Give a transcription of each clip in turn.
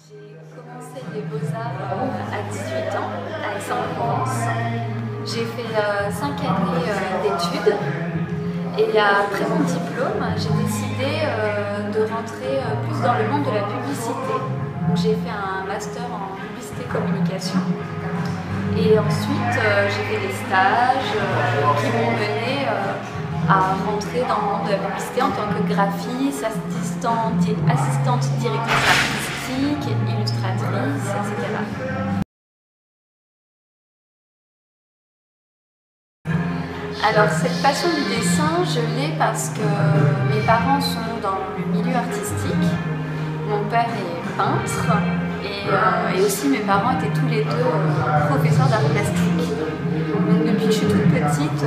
J'ai commencé les beaux-arts à 18 ans à Aix-en-Provence. J'ai fait 5 années d'études et après mon diplôme, j'ai décidé de rentrer plus dans le monde de la publicité. J'ai fait un master en publicité communication et ensuite j'ai fait des stages qui m'ont mené à rentrer dans le monde de la publicité en tant que graphiste, assistante directrice artistique, illustratrice, etc. Alors cette passion du dessin, je l'ai parce que mes parents sont dans le milieu artistique. Mon père est peintre et aussi mes parents étaient tous les deux professeurs d'art plastique. Donc depuis que je suis toute petite,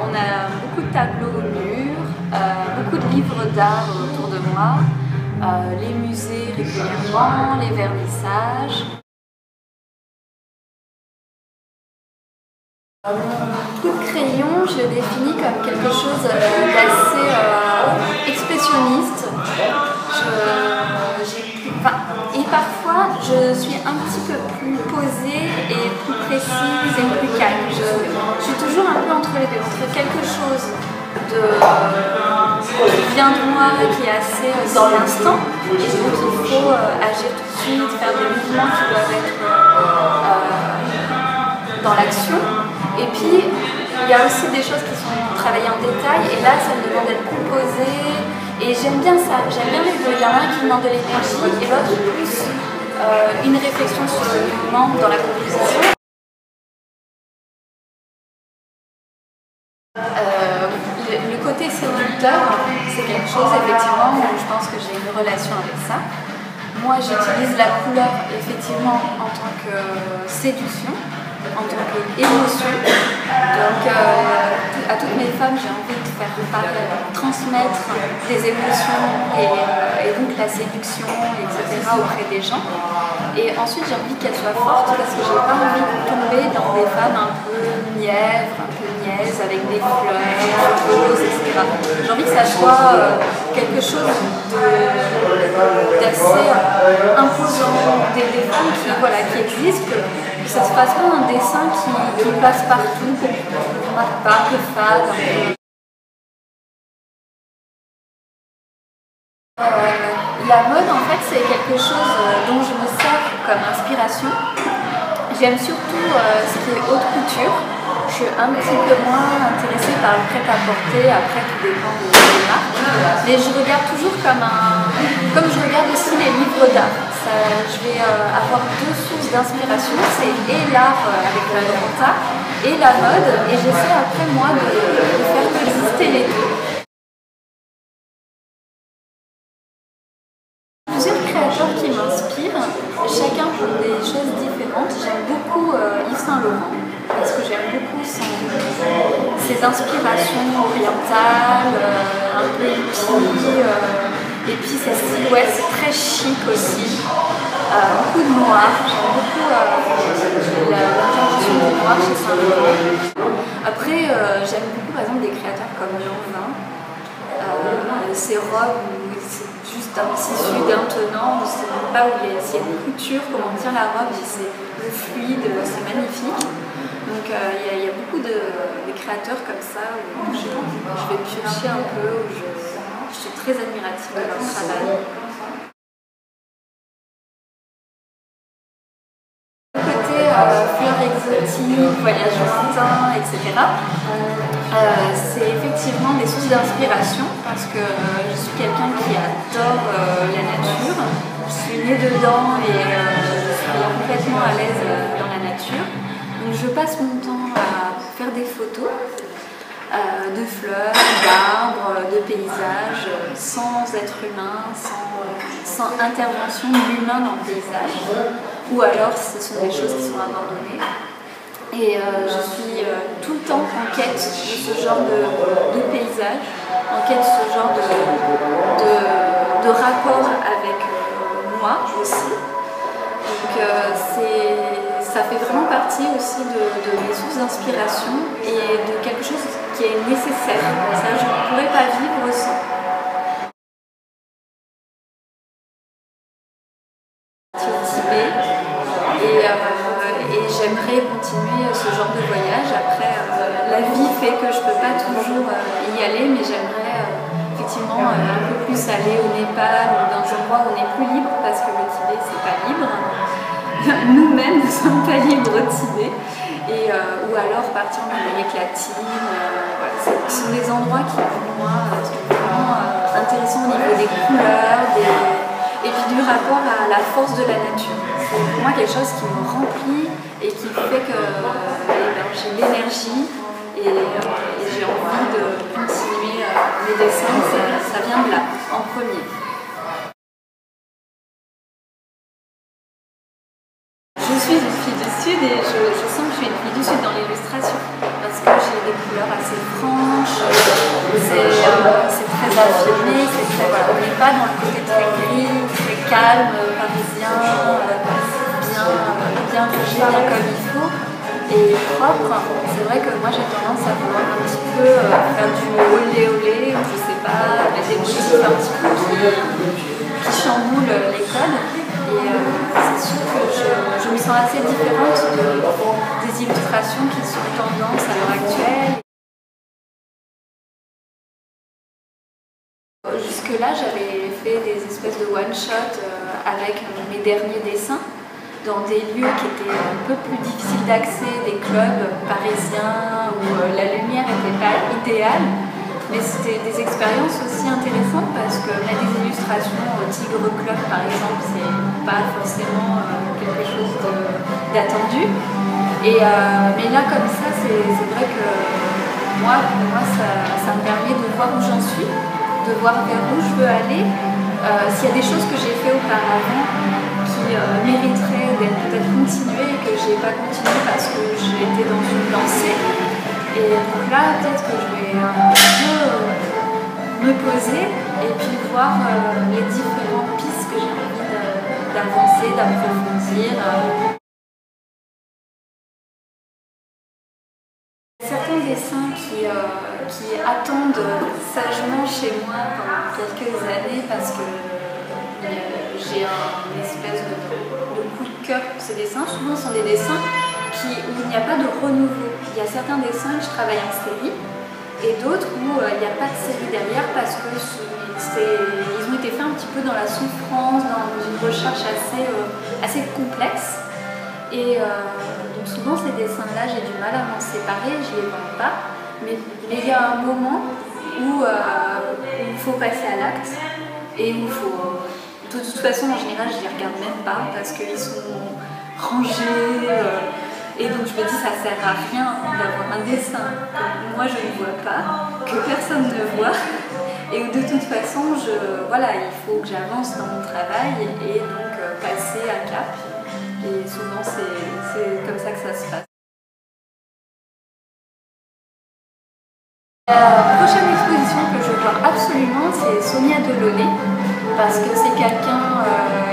on a beaucoup de tableaux au mur, beaucoup de livres d'art autour de moi, les musées régulièrement, les vernissages. Mon coup de crayon, je le définis comme quelque chose d'assez expressionniste. Et parfois, je suis un petit peu plus posée et plus précise et plus calme. Je suis toujours un peu entre les deux, entre quelque chose qui vient de moi, qui est assez dans l'instant, et donc il faut agir tout de suite, faire des mouvements qui doivent être dans l'action. Et puis, il y a aussi des choses qui sont travaillées en détail, et là, ça me demande d'être composée. Et j'aime bien ça, j'aime bien les deux. Il y en a un qui demande de l'énergie et l'autre plus une réflexion sur le mouvement dans la composition. Le côté séducteur, c'est quelque chose effectivement où je pense que j'ai une relation avec ça. Moi, j'utilise la couleur effectivement en tant que séduction, en tant qu'émotion. Donc à toutes mes femmes, j'ai envie de faire transmettre des émotions et donc la séduction, etc. auprès des gens. Et ensuite, j'ai envie qu'elles soient fortes parce que j'ai pas envie de tomber dans des femmes un peu mièvres, un peu niaises, avec des fleurs, roses, etc. J'ai envie que ça soit quelque chose d'assez imposant, des femmes qui existent, que ça se fasse pas un dessin qui passe partout, qu'on ne remarque pas, un peu fade. La mode, en fait, c'est quelque chose dont je me sers comme inspiration. J'aime surtout ce qui est haute couture. Je suis un petit peu moins intéressée par le prêt-à-porter, après tout dépend des marques. Mais je regarde toujours comme je regarde aussi les livres d'art. Je vais avoir deux sources d'inspiration, c'est et l'art avec la Lorenta et la mode, et j'essaie après moi de faire coexister les deux. Plusieurs créateurs qui m'inspirent, chacun pour des choses différentes. J'aime beaucoup Yves Saint Laurent parce que j'aime beaucoup ses inspirations orientales, un peu hippie, et puis ses silhouettes, c'est très chic aussi. Beaucoup de noir, j'aime beaucoup l'intervention du noir chez Saint Laurent. Après, j'aime beaucoup par exemple des créateurs comme Lanvin. Ses robes, c'est juste un tissu d'un tenant, on ne sait même pas s'il y a une couture, comment tient la robe, c'est le fluide, c'est magnifique. Donc il y a beaucoup de créateurs comme ça où je vais piocher un peu, où je suis très admirative de leur travail. Fleurs exotiques, voyages lointains, etc. C'est effectivement des sources d'inspiration parce que je suis quelqu'un qui adore la nature. Je suis née dedans et je suis complètement à l'aise dans la nature. Donc je passe mon temps à faire des photos de fleurs, d'arbres, de paysages, sans être humain, sans intervention de l'humain dans le paysage. Ou alors ce sont des choses qui sont abandonnées. Et je suis tout le temps en quête de ce genre de paysage, en quête de ce genre de rapport avec moi aussi. Donc ça fait vraiment partie aussi de mes sources d'inspiration et de quelque chose qui est nécessaire. Ça, je ne pourrais pas vivre sans. et j'aimerais continuer ce genre de voyage. Après, la vie fait que je ne peux pas toujours y aller, mais j'aimerais effectivement un peu plus aller au Népal ou dans des endroits où on est plus libre, parce que le Tibet, c'est pas libre. Nous-mêmes ne sommes pas libres au Tibet. Ou alors partir en Amérique latine. Voilà. Ce sont des endroits qui, pour moi, sont vraiment intéressants au niveau des couleurs et puis du rapport à la force de la nature. C'est pour moi quelque chose qui me remplit et qui fait que j'ai l'énergie et j'ai envie de continuer mes dessins. Ça vient de là, en premier. Je suis une fille du Sud et je sens que je suis une fille du Sud dans l'illustration parce que j'ai des couleurs assez franches, c'est très affirmé, voilà, on n'est pas dans le côté très gris, très calme, parisien, bien rangé, bien comme il faut et propre. C'est vrai que moi j'ai tendance à vouloir un petit peu faire du olé olé, ou je sais pas, avec des motifs un petit peu qui chamboulent les codes. Et c'est sûr que je me sens assez différente des illustrations qui sont tendance à l'heure actuelle. Jusque-là, j'avais fait des espèces de one-shot avec mes derniers dessins dans des lieux qui étaient un peu plus difficiles d'accès, des clubs parisiens où la lumière n'était pas idéale. Mais c'était des expériences aussi intéressantes parce que mettre des illustrations au Tigre Club par exemple, c'est pas forcément quelque chose d'attendu. Mais là comme ça, c'est vrai que pour moi ça me permet de voir où j'en suis, de voir vers où je veux aller. S'il y a des choses que j'ai fait auparavant qui mériteraient d'être peut-être continuées et que j'ai pas continué parce que j'ai été dans une lancée. Et donc là, peut-être que je vais un peu me poser et puis voir les différentes pistes que j'ai envie d'avancer, d'approfondir. Certains dessins qui attendent sagement chez moi pendant quelques années parce que j'ai une espèce de coup de cœur pour ces dessins. Souvent, ce sont des dessins où il n'y a pas de renouveau. Il y a certains dessins que je travaille en série et d'autres où il n'y a pas de série derrière parce que ils ont été faits un petit peu dans la souffrance, dans une recherche assez complexe. Et donc souvent ces dessins-là, j'ai du mal à m'en séparer, je ne les vends pas. Mais il y a un moment où il faut passer à l'acte et où il faut... De toute façon, en général, je ne les regarde même pas parce qu'ils sont rangés. Et donc je me dis, ça sert à rien d'avoir un dessin que moi je ne vois pas, que personne ne voit. Et de toute façon, il faut que j'avance dans mon travail et donc passer à cap. Et souvent, c'est comme ça que ça se passe. La prochaine exposition que je veux voir absolument, c'est Sonia Delaunay, parce que c'est quelqu'un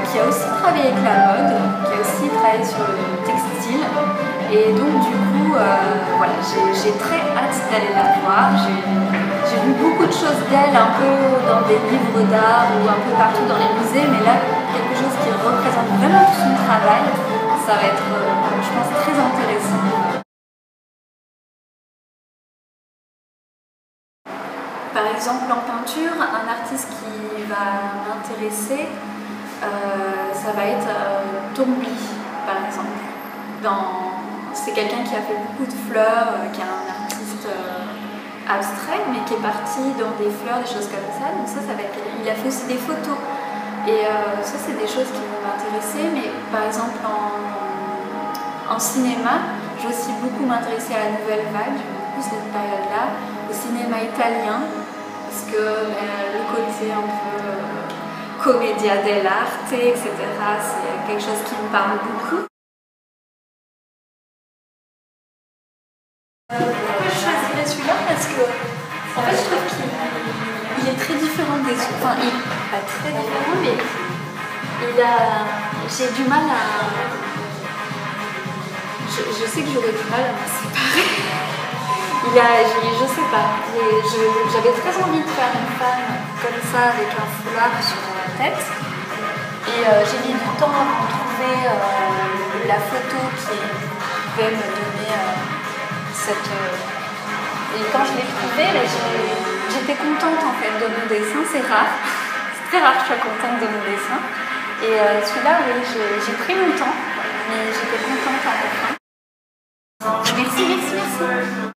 qui a aussi travaillé avec la mode, qui a aussi travaillé sur le textile. Et donc du coup, j'ai très hâte d'aller la voir. J'ai vu beaucoup de choses d'elle, un peu dans des livres d'art ou un peu partout dans les musées, mais là, quelque chose qui représente vraiment tout son travail, ça va être, je pense, très intéressant. Par exemple, en peinture, un artiste qui va m'intéresser, ça va être Tombly, par exemple. C'est quelqu'un qui a fait beaucoup de fleurs, qui est un artiste abstrait, mais qui est parti dans des fleurs, des choses comme ça. Donc ça va être... Il a fait aussi des photos. Et ça, c'est des choses qui vont m'intéresser. Mais par exemple, en cinéma, je vais aussi beaucoup m'intéresser à la nouvelle vague, beaucoup cette période-là, au cinéma italien, parce que le côté un peu commedia dell'arte, etc., c'est quelque chose qui me parle beaucoup. Pourquoi je choisirais celui-là? Parce que, en fait, je trouve qu'il est très différent des autres. Enfin, il n'est pas très différent, mais j'ai du mal à... Je sais que j'aurais du mal à m'en séparer. Je sais pas, j'avais très envie de faire une femme comme ça avec un foulard sur la tête. Et j'ai mis du temps à trouver la photo qui pouvait me donner cette... Et quand je l'ai trouvée, j'étais contente en fait de mon dessin, c'est rare. C'est très rare que je sois contente de mon dessin. Et celui-là, oui, j'ai pris mon temps, mais j'étais contente à la fin. Merci, merci, merci.